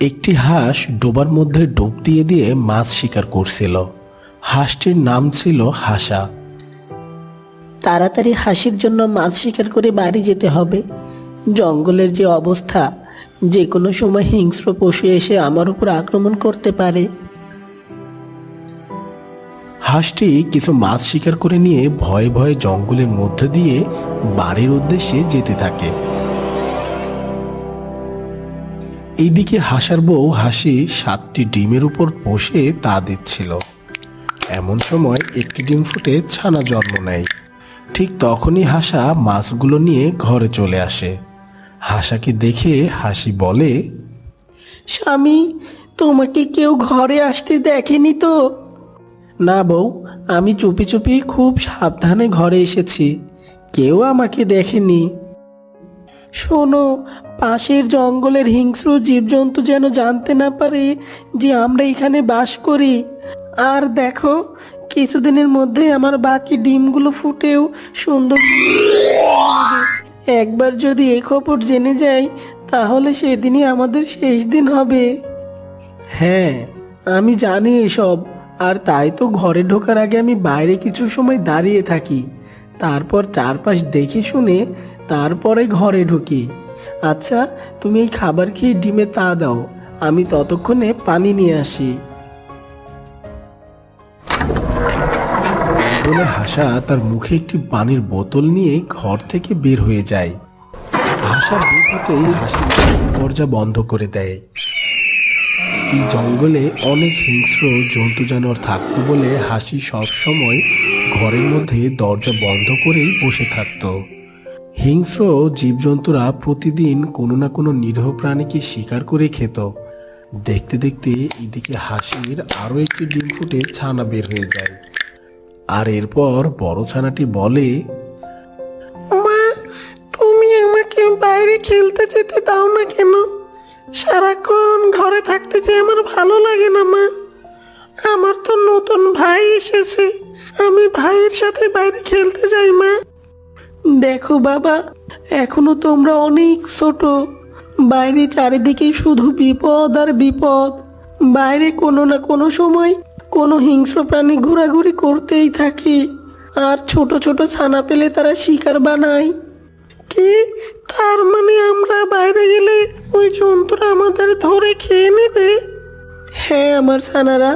একটি হাঁস ডোবার মধ্যে ডুব দিয়ে দিয়ে মাছ শিকার করছিল। হাঁসটির নাম ছিল হাসা। তাড়াতাড়ি হাসির জন্য মাছ শিকার করে বাড়ি যেতে হবে। জঙ্গলের যে অবস্থা, যে কোনো সময় হিংস্র পশু এসে আমার উপর আক্রমণ করতে পারে। হাঁসটি কিছু মাছ শিকার করে নিয়ে ভয়ে ভয়ে জঙ্গলের মধ্যে দিয়ে বাড়ির উদ্দেশ্যে যেতে থাকে। এইদিকে হাসার বউ হাসি 7টি ডিমের উপর বসে তা দিচ্ছিল। এমন সময় একটি ডিম ফুটে ছানা জন্ম নেয়। ঠিক তখনই হাসা মাছগুলো নিয়ে ঘরে চলে আসে। হাসাকে দেখে হাসি বলে, স্বামী, তোমাকে কেউ ঘরে আসতে দেখেনি তো? না বউ, আমি চুপি চুপি খুব সাবধানে ঘরে এসেছি, কেউ আমাকে দেখেনি। শোনো, পাশের জঙ্গলের হিংস্র জীবজন্তু যেন জানতে না পারে যে আমরা এখানে বাস করি। আর দেখো, কিছুদিনের মধ্যে আমার বাকি ডিমগুলো ফুটেও সুন্দর হবে। একবার যদি এই খবর জেনে যাই, তাহলে সেদিনই আমাদের শেষ দিন হবে। হ্যাঁ, আমি জানি এসব, আর তাই তো ঘরে ঢোকার আগে আমি বাইরে কিছু সময় দাঁড়িয়ে থাকি, তারপর চারপাশ দেখে শুনে তারপরে ঘরে ঢুকি। আচ্ছা, তুমি এই খাবার খেয়ে ডিমে তা দাও, আমি ততক্ষণে পানি নিয়ে আসি। বলে হাসা তার মুখে একটি পানির বোতল নিয়ে ঘর থেকে বের হয়ে যায়। হাসা বের হতেই হাসি দরজা বন্ধ করে দেয়। এই জঙ্গলে অনেক হিংস্র জন্তু জানোয়ার থাকতো বলে হাসি সব সময় ঘরের মধ্যে দরজা বন্ধ করেই বসে থাকত। হিংস্র জীবজন্তুরা প্রতিদিন কোনো না কোনো নিরীহ প্রাণীকে শিকার করে খেত। দেখতে দেখতে এদিকে হাসির আরও একটি ডিম ফুটে ছানা বের হয়ে যায়। আর এরপর বড় ছানাটি বলে, মা, তুমি আমাকে বাইরে খেলতে যেতে দাও না কেন? সারাক্ষণ ঘরে থাকতে যে আমার ভালো লাগে না মা। আমার তো নতুন ভাই এসেছে, আমি ভাইয়ের সাথে বাইরে খেলতে যাই মা। দেখো বাবা, এখনো তোমরা অনেক ছোট, বাইরে চারিদিকে শুধু বিপদ আর বিপদ। বাইরে কোনো না কোনো সময় কোনো হিংস্র প্রাণী ঘোরাঘুরি করতেই থাকে, আর ছোট ছোট ছানা পেলে তারা শিকার বানায়। কি, তার মানে আমরা বাইরে গেলে ওই জন্তুরা আমাদের ধরে খেয়ে নেবে? হ্যাঁ আমার ছানারা,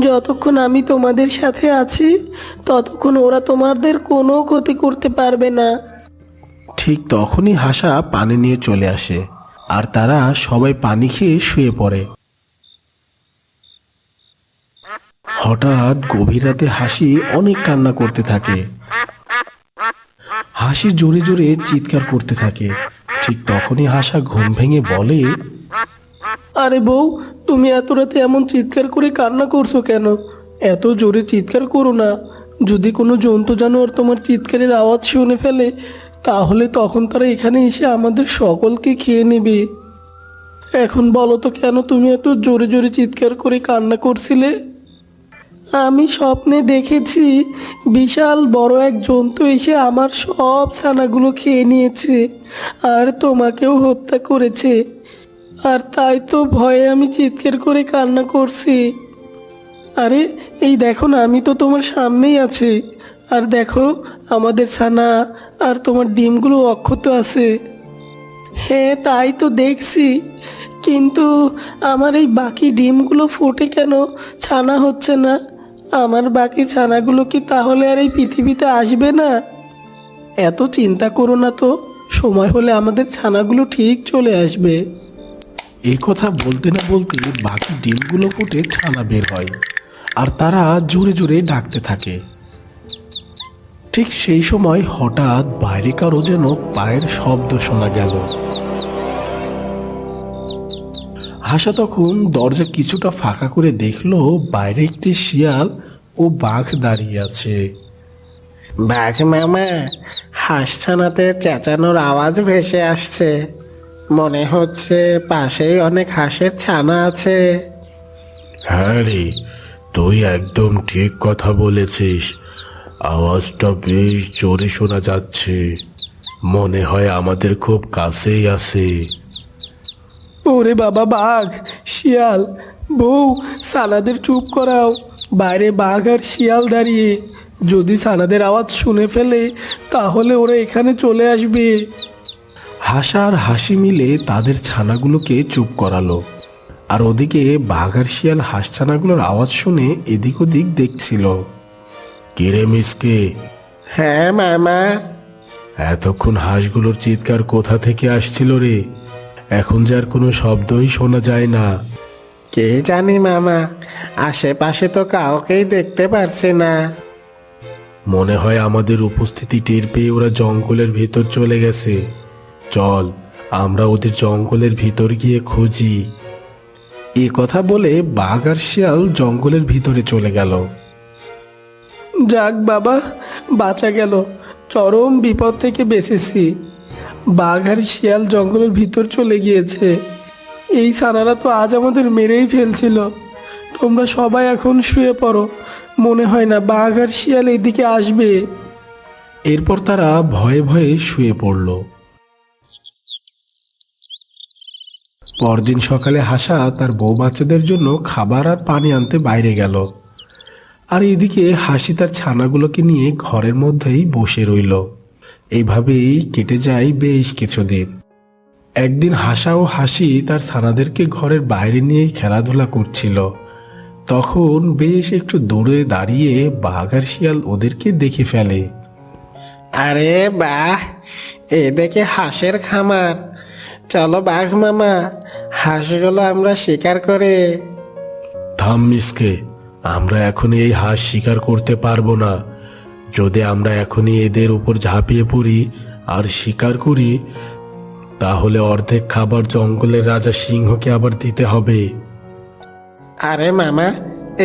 যতক্ষণ আমি তোমাদের সাথে আছি ততক্ষণ ওরা তোমাদের কোনো ক্ষতি করতে পারবে না। ঠিক তখনই হাসা পানি নিয়ে চলে আসে, আর তারা সবাই পানি খেয়ে শুয়ে পড়ে। হঠাৎ গভীর রাতে হাসি অনেক কান্না করতে থাকে। হাসি জোরে জোরে চিৎকার করতে থাকে। ঠিক তখনই হাসা ঘুম ভেঙে বলে, আরে বউ, তুমি এত রাতে এমন চিৎকার করে কান্না করছো কেন? এত জোরে চিৎকার করো না। যদি কোনো জন্তু জানোয়ার তোমার চিৎকারের আওয়াজ শুনে ফেলে, তাহলে তখন তারা এখানে এসে আমাদের সকলকে খেয়ে নেবে। এখন বলো তো, কেন তুমি এত জোরে জোরে চিৎকার করে কান্না করছিলে? আমি স্বপ্নে দেখেছি বিশাল বড় এক জন্তু এসে আমার সব ছানাগুলো খেয়ে নিয়েছে, আর তোমাকেও হত্যা করেছে। আর তাই তো ভয়ে আমি চিৎকার করে কান্না করছি। আরে এই দেখো না, আমি তো তোমার সামনেই আছি, আর দেখো আমাদের ছানা আর তোমার ডিমগুলো অক্ষত আছে। হ্যাঁ তাই তো দেখছি, কিন্তু আমার এই বাকি ডিমগুলো ফুটে কেন ছানা হচ্ছে না? আমার বাকি ছানাগুলো কি তাহলে আর এই পৃথিবীতে আসবে না? এত চিন্তা করো না তো, সময় হলে আমাদের ছানাগুলো ঠিক চলে আসবে। এই কথা বলতে না বলতে বাকি ডিমগুলো ফুটে ছানা বের হয়, আর তারা জোরে জোরে ডাকতে থাকে। ঠিক সেই সময় হঠাৎ বাইরে কারো যেন পায়ের শব্দ শোনা গেল। হাসা তখন দরজা কিছুটা ফাঁকা করে দেখলো বাইরে একটি শিয়াল ও বাঘ দাঁড়িয়ে আছে। বাঘ মামা, হাঁস ছানাতে চেঁচানোর আওয়াজ ভেসে আসছে, মনে হচ্ছে পাশেই অনেক হাঁসের ছানা আছে। হ্যাঁ রে, তুই একদম ঠিক কথা বলেছিস। আওয়াজটা বেশ জোরে শোনা যাচ্ছে, মনে হয় আমাদের খুব কাছেই আছে। ওরে বাবা বাঘ, শিয়াল, বউ, সানাদের চুপ করাও। বাইরে বাঘ আর শিয়াল দাঁড়িয়ে, যদি সানাদের আওয়াজ শুনে ফেলে তাহলে ওরা এখানে চলে আসবে। হাসা আর হাসি মিলে তাদের ছানাগুলোকে চুপ করালো। আর ওদিকে বাঘ আর শিয়াল হাঁস ছানাগুলোর আওয়াজ শুনে এদিক ওদিক দেখছিল। কিরে মিসকে? হ্যাঁ মামা। এতক্ষণ হাঁসগুলোর চিৎকার কোথা থেকে আসছিল রে? এখন যে আর কোনো শব্দই শোনা যায় না। কে জানি মামা, আশেপাশে তো কাউকেই দেখতে পারছে না। মনে হয় আমাদের উপস্থিতি টের পেয়ে ওরা জঙ্গলের ভিতর চলে গেছে। চল, আমরা ওদের জঙ্গলের ভিতর গিয়ে খুঁজি। এ কথা বলে বাঘ আর শিয়াল জঙ্গলের ভিতরে চলে গেল। যাক বাবা, বাঁচা গেল, চরম বিপদ থেকে বেঁচেছি। বাঘ আর শিয়াল জঙ্গলের ভিতর চলে গিয়েছে। এই সানারা তো আজ আমাদের মেরেই ফেলছিল। তোমরা সবাই এখন শুয়ে পড়ো, মনে হয় না বাঘ আর শিয়াল এদিকে আসবে। এরপর তারা ভয়ে ভয়ে শুয়ে পড়ল। পরদিন সকালে হাসা তার বউ বাচ্চাদের জন্য খাবার আর পানি আনতে বাইরে গেল। আর এদিকে হাসি তার ছানাগুলোকে নিয়ে ঘরের মধ্যেই বসে রইল। এইভাবেই কেটে যায় বেশ কিছুদিন। একদিন হাসা ও হাসি তার ছানাদেরকে ঘরের বাইরে নিয়ে খেলাধুলা করছিল। তখন বেশ একটু দূরে দাঁড়িয়ে বাঘ আর শিয়াল ওদেরকে দেখে ফেলে। আরে বাহ, এ দেখে হাঁসের খামার। চলো বাঘ মামা, হাঁসগুলো আমরা শিকার করে। থাম মিসকে, আমরা এখন এই হাঁস শিকার করতে পারবো না। যদি আমরা এখনই এদের উপর ঝাঁপিয়ে পড়ি আর শিকার করি, তাহলে অর্ধেক খাবার জঙ্গলের রাজা সিংহকে আবার দিতে হবে। আরে মামা,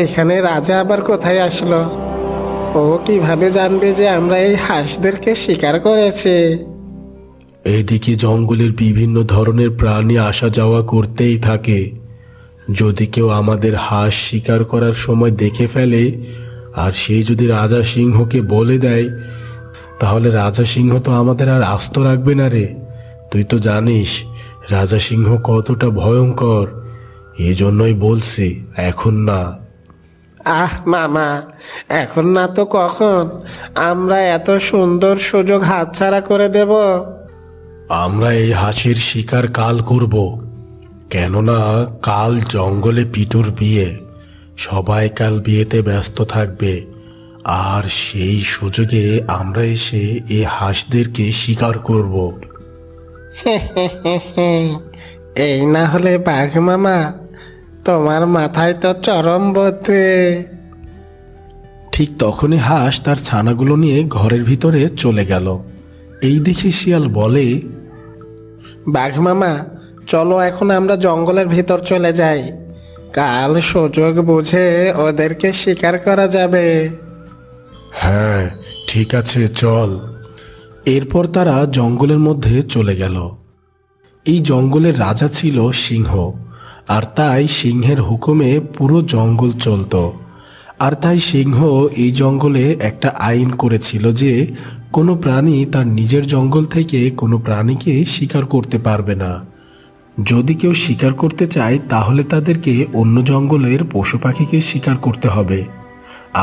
এখানে রাজা আবার কোথায় আসলো? ও কিভাবে জানবে যে আমরা এই হাঁসদেরকে শিকার করেছি? এইদিকে জঙ্গলের বিভিন্ন ধরনের প্রাণী আসা যাওয়া করতেই থাকে। যদি কেউ আমাদের হাঁস শিকার করার সময় দেখে ফেলে আর সেই যদি রাজা সিংহকে বলে দেয়, তাহলে রাজা সিংহ তো আমাদের আর আস্ত রাখবে না রে। তুই তো জানিস রাজা সিংহ কতটা ভয়ঙ্কর। এই জন্যই বলছি, এখন না। আহ মামা, এখন না তো কখন? আমরা এত সুন্দর সুযোগ হাতছাড়া করে দেব? আমরা এই হাঁসের শিকার কাল করব, কেননা কাল জঙ্গলে পিটুর বিয়ে। সবাই কাল বিয়েতে ব্যস্ত থাকবে, আর সেই সুযোগে আমরা এসে এই হাঁসদেরকে শিকার করব। এই না হলে বাঘ মামা, তোমার মাথায় তো চরম বুদ্ধি। ঠিক তখনই হাঁস তার ছানাগুলো নিয়ে ঘরের ভিতরে চলে গেল। এই দেখে শিয়াল বলে, বাঘ মামা, চলো এখন আমরা জঙ্গলের ভিতর চলে যাই। কাল সুযোগ বুঝে ওদেরকে শিকার করা যাবে। হ্যাঁ ঠিক আছে, চল। এরপর তারা জঙ্গলের মধ্যে চলে গেল। এই জঙ্গলের রাজা ছিল সিংহ, আর তাই সিংহের হুকুমে পুরো জঙ্গল চলত। আর তাই সিংহ এই জঙ্গলে একটা আইন করেছিল যে কোনো প্রাণী তার নিজের জঙ্গল থেকে কোনো প্রাণীকে শিকার করতে পারবে না। যদি কেউ শিকার করতে চায় তাহলে তাদেরকে অন্য জঙ্গলের পশু পাখিকে শিকার করতে হবে।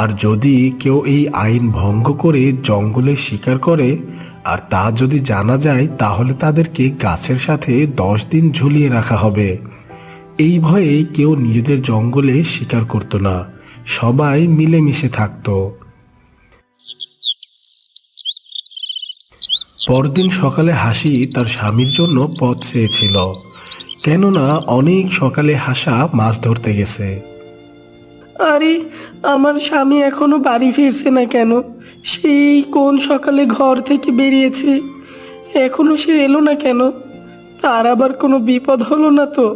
আর যদি কেউ এই আইন ভঙ্গ করে জঙ্গলে শিকার করে আর তা যদি জানা যায়, তাহলে তাদেরকে গাছের সাথে 10 দিন ঝুলিয়ে রাখা হবে। এই ভয়ে কেউ নিজেদের জঙ্গলে শিকার করত না, সবাই মিলেমিশে থাকত। পরদিন সকালে হাসি তার স্বামীর জন্য পথ চেয়েছিল, কেননা অনেক সকালে হাসা মাছ ধরতে গেছে। আরে, আমার স্বামী এখনো বাড়ি ফিরছে না কেন? সেই কোন সকালে ঘর থেকে বেরিয়েছে, এখনো সে এলো না কেন? তার আবার কোনো বিপদ হলো না তো?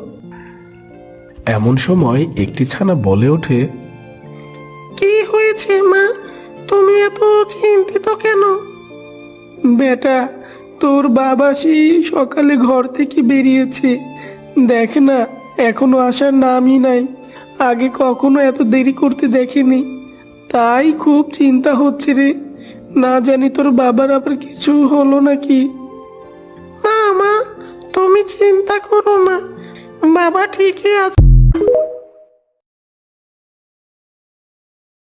এমন সময় একটি ছানা বলে ওঠে, কি হয়েছে মা, তুমি এত চিন্তিত কেন? বেটা, তোর বাবা সেই সকালে ঘর থেকে বেরিয়েছে, দেখ না এখনো আসার নামই নাই। আগে কখনো এত দেরি করতে দেখেনি, তাই খুব চিন্তা হচ্ছে রে। না জানি তোর বাবার আবার কিছু হলো নাকি। না মা, তুমি চিন্তা করো না, বাবা ঠিকই আছে।